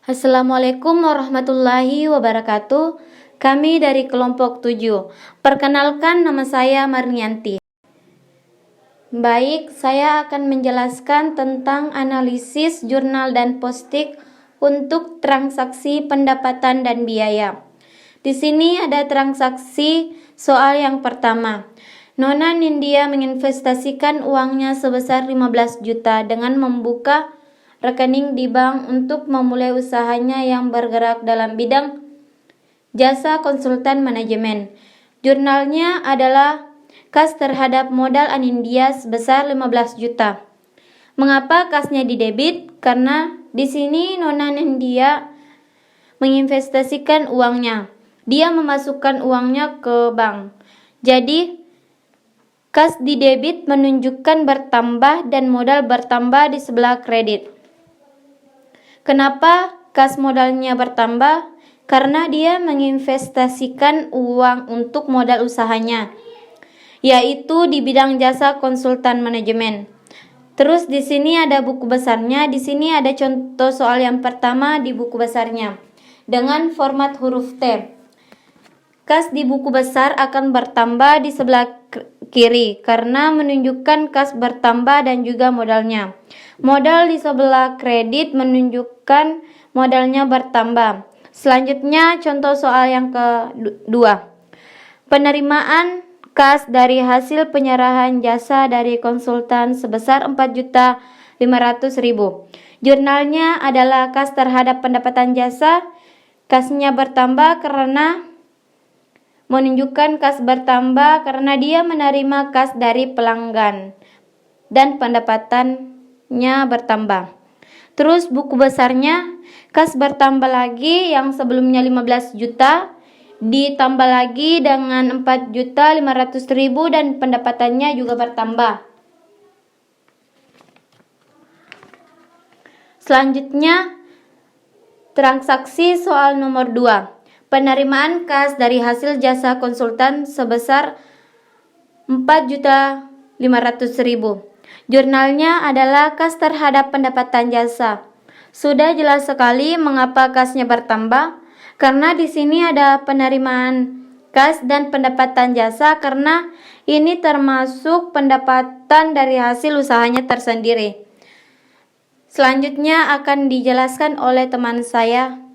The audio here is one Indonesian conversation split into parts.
Assalamualaikum warahmatullahi wabarakatuh. Kami dari kelompok 7. Perkenalkan, nama saya Marnianti. Baik, saya akan menjelaskan tentang analisis jurnal dan postik untuk transaksi pendapatan dan biaya. Di sini ada transaksi soal yang pertama. Nona Nindya menginvestasikan uangnya sebesar 15 juta dengan membuka rekening di bank untuk memulai usahanya yang bergerak dalam bidang jasa konsultan manajemen. Jurnalnya adalah kas terhadap modal Anindya sebesar 15 juta. Mengapa kasnya didebit? Karena di sini Nona Nindya menginvestasikan uangnya. Dia memasukkan uangnya ke bank. Jadi kas didebit menunjukkan bertambah dan modal bertambah di sebelah kredit. Kenapa kas modalnya bertambah? Karena dia menginvestasikan uang untuk modal usahanya, yaitu di bidang jasa konsultan manajemen. Terus di sini ada buku besarnya. Di sini ada contoh soal yang pertama di buku besarnya dengan format huruf T. Kas di buku besar akan bertambah di sebelah kiri karena menunjukkan kas bertambah dan juga modalnya. Modal di sebelah kredit menunjukkan modalnya bertambah. Selanjutnya contoh soal yang kedua. Penerimaan kas dari hasil penyerahan jasa dari konsultan sebesar 4.500.000. Jurnalnya adalah kas terhadap pendapatan jasa. Kasnya bertambah karena menunjukkan kas bertambah karena dia menerima kas dari pelanggan dan pendapatannya bertambah. Terus buku besarnya, kas bertambah lagi yang sebelumnya 15 juta ditambah lagi dengan 4.500.000 dan pendapatannya juga bertambah. Selanjutnya transaksi soal nomor 2. Penerimaan kas dari hasil jasa konsultan sebesar 4.500.000. Jurnalnya adalah kas terhadap pendapatan jasa. Sudah jelas sekali mengapa kasnya bertambah, karena di sini ada penerimaan kas dan pendapatan jasa karena ini termasuk pendapatan dari hasil usahanya tersendiri. Selanjutnya akan dijelaskan oleh teman saya.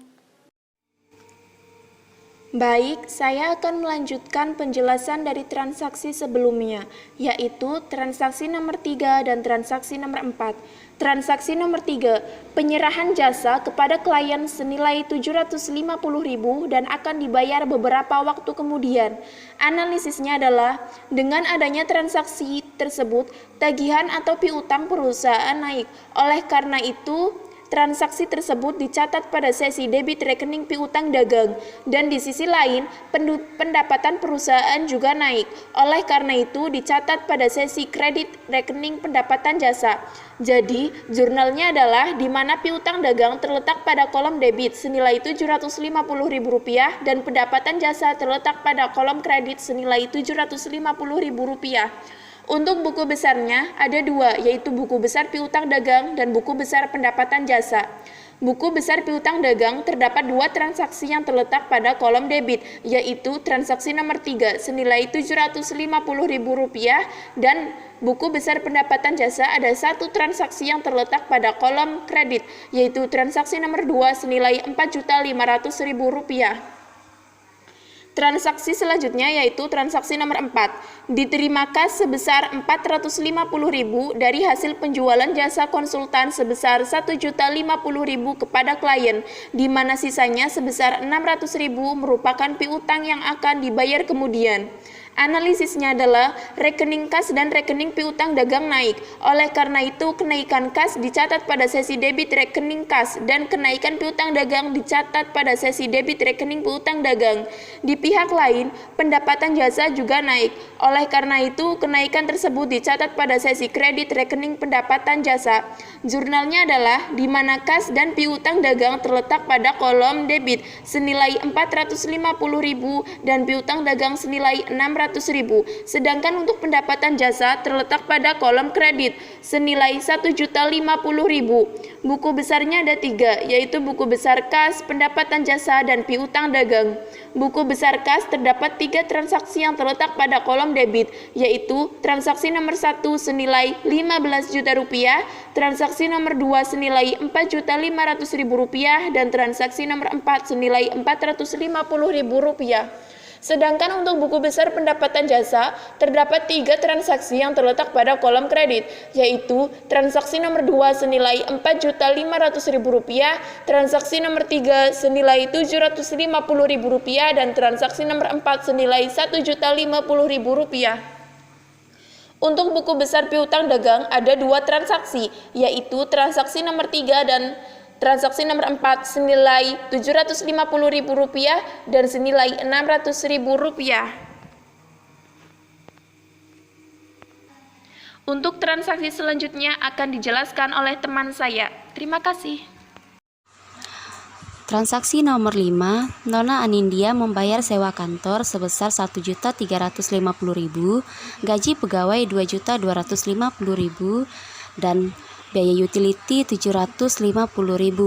Baik, saya akan melanjutkan penjelasan dari transaksi sebelumnya, yaitu transaksi nomor 3 dan transaksi nomor 4. Transaksi nomor 3, penyerahan jasa kepada klien senilai 750.000 dan akan dibayar beberapa waktu kemudian. Analisisnya adalah, dengan adanya transaksi tersebut, tagihan atau piutang perusahaan naik. Oleh karena itu, transaksi tersebut dicatat pada sesi debit rekening piutang dagang, dan di sisi lain pendapatan perusahaan juga naik. Oleh karena itu dicatat pada sesi kredit rekening pendapatan jasa. Jadi jurnalnya adalah di mana piutang dagang terletak pada kolom debit senilai Rp750.000 dan pendapatan jasa terletak pada kolom kredit senilai Rp750.000. Untuk buku besarnya ada dua, yaitu buku besar piutang dagang dan buku besar pendapatan jasa. Buku besar piutang dagang terdapat dua transaksi yang terletak pada kolom debit, yaitu transaksi nomor 3 senilai Rp750.000 dan buku besar pendapatan jasa ada satu transaksi yang terletak pada kolom kredit, yaitu transaksi nomor 2 senilai Rp4.500.000. Transaksi selanjutnya yaitu transaksi nomor 4. Diterima kas sebesar Rp450.000 dari hasil penjualan jasa konsultan sebesar Rp1.050.000 kepada klien, di mana sisanya sebesar Rp600.000 merupakan piutang yang akan dibayar kemudian. Analisisnya adalah rekening kas dan rekening piutang dagang naik. Oleh karena itu, kenaikan kas dicatat pada sesi debit rekening kas dan kenaikan piutang dagang dicatat pada sesi debit rekening piutang dagang. Di pihak lain, pendapatan jasa juga naik. Oleh karena itu, kenaikan tersebut dicatat pada sesi kredit rekening pendapatan jasa. Jurnalnya adalah di mana kas dan piutang dagang terletak pada kolom debit senilai Rp450.000 dan piutang dagang senilai Rp600.000. 500.000. Sedangkan untuk pendapatan jasa terletak pada kolom kredit senilai 1.050.000. Buku besarnya ada 3, yaitu buku besar kas, pendapatan jasa, dan piutang dagang. Buku besar kas terdapat 3 transaksi yang terletak pada kolom debit, yaitu transaksi nomor 1 senilai 15 juta rupiah, transaksi nomor 2 senilai 4.500.000 rupiah, dan transaksi nomor 4 senilai 450.000 rupiah. Sedangkan untuk buku besar pendapatan jasa, terdapat 3 transaksi yang terletak pada kolom kredit, yaitu transaksi nomor 2 senilai 4.500.000 rupiah, transaksi nomor 3 senilai 750.000 rupiah, dan transaksi nomor 4 senilai 1.050.000 rupiah. Untuk buku besar piutang dagang ada 2 transaksi, yaitu transaksi nomor 3 dan transaksi nomor 4 senilai Rp750.000 dan senilai Rp600.000. Untuk transaksi selanjutnya akan dijelaskan oleh teman saya. Terima kasih. Transaksi nomor 5, Nona Anindya membayar sewa kantor sebesar Rp1.350.000, gaji pegawai Rp2.250.000, dan biaya utility Rp750.000.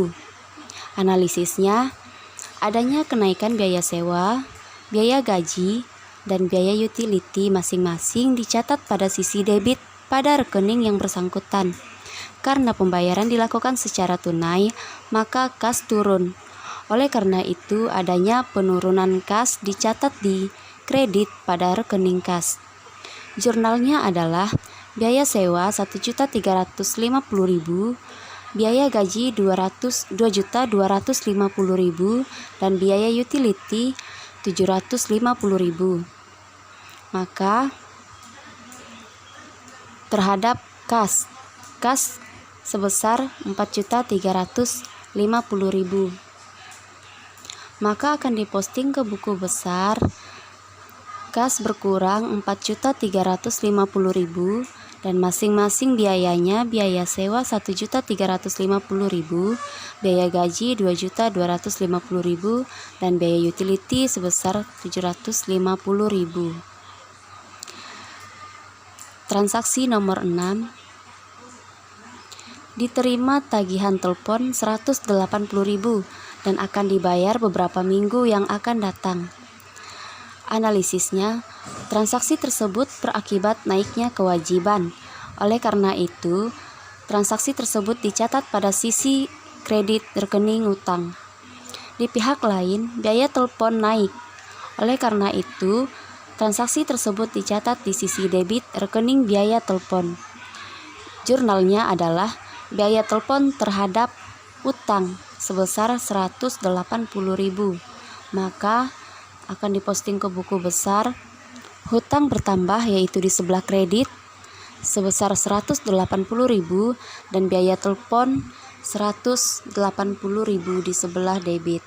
Analisisnya, adanya kenaikan biaya sewa, biaya gaji, dan biaya utility masing-masing dicatat pada sisi debit pada rekening yang bersangkutan. Karena pembayaran dilakukan secara tunai, maka kas turun. Oleh karena itu, adanya penurunan kas dicatat di kredit pada rekening kas. Jurnalnya adalah biaya sewa Rp1.350.000, biaya gaji Rp2.250.000, dan biaya utility Rp750.000. Maka terhadap kas sebesar Rp4.350.000. Maka akan diposting ke buku besar kas berkurang Rp4.350.000 dan masing-masing biayanya biaya sewa Rp1.350.000, biaya gaji Rp2.250.000, dan biaya utility sebesar Rp750.000. Transaksi nomor 6, diterima tagihan telepon Rp180.000 dan akan dibayar beberapa minggu yang akan datang. Analisisnya, transaksi tersebut berakibat naiknya kewajiban. Oleh karena itu, transaksi tersebut dicatat pada sisi kredit rekening utang. Di pihak lain, biaya telepon naik. Oleh karena itu, transaksi tersebut dicatat di sisi debit rekening biaya telepon. Jurnalnya adalah biaya telepon terhadap utang sebesar Rp180.000. Maka akan diposting ke buku besar hutang bertambah, yaitu di sebelah kredit sebesar Rp180.000 dan biaya telepon Rp180.000 di sebelah debit.